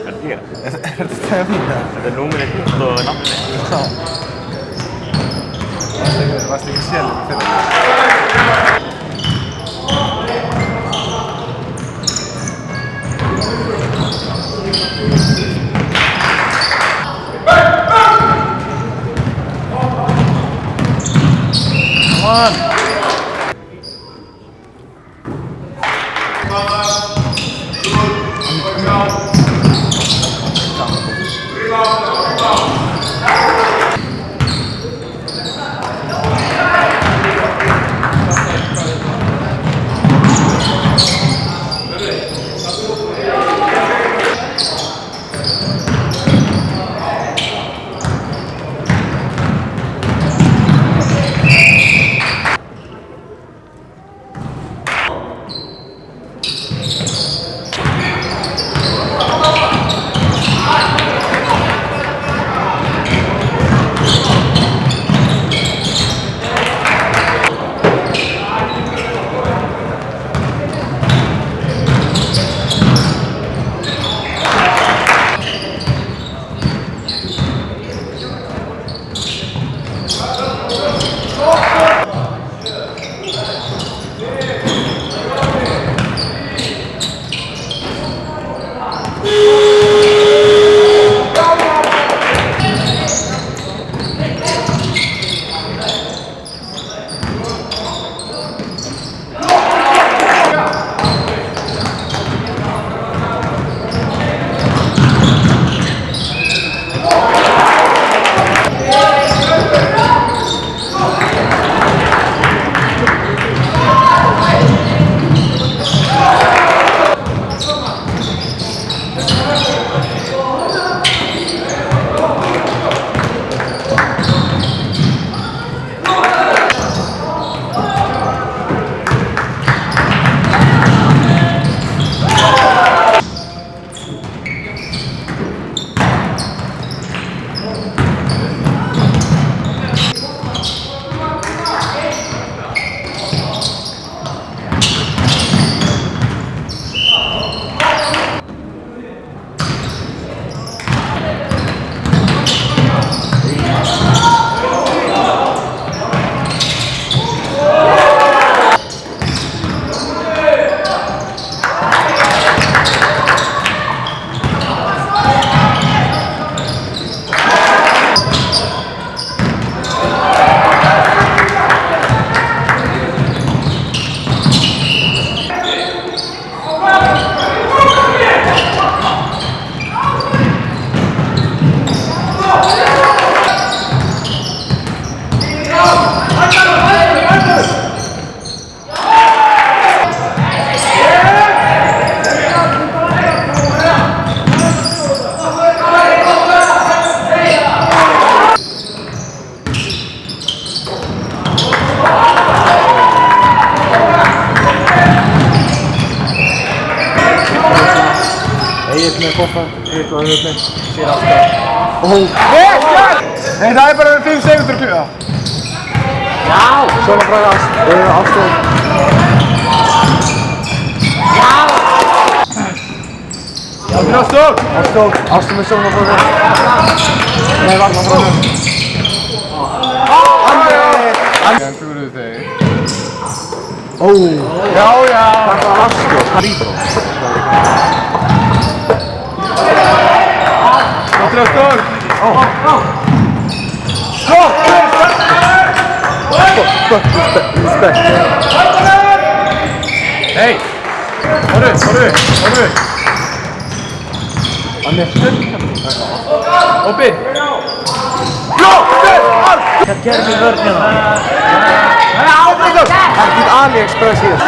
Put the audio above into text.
Hvernig er það? Er þetta stefnina? Þetta er númerið og nafnið. Já. Varst ekki sjálf fyrir það? Come on! Egill með koffa, Egill og höfni, sér afstæð. Nei, það er bara 5 sekundur kluga. Já! Svona bræði afstæð. Já! Ástók! Ástók með svona bræði. Nei, varna bræði. Hann klúruðu þig. Ó! Já! Það var Ástók. Það rýpar á. Ástók! Respekt. Hei! Horru! Annir. Oppi! Hvað gerði vörnina? Það er AliExpress hér.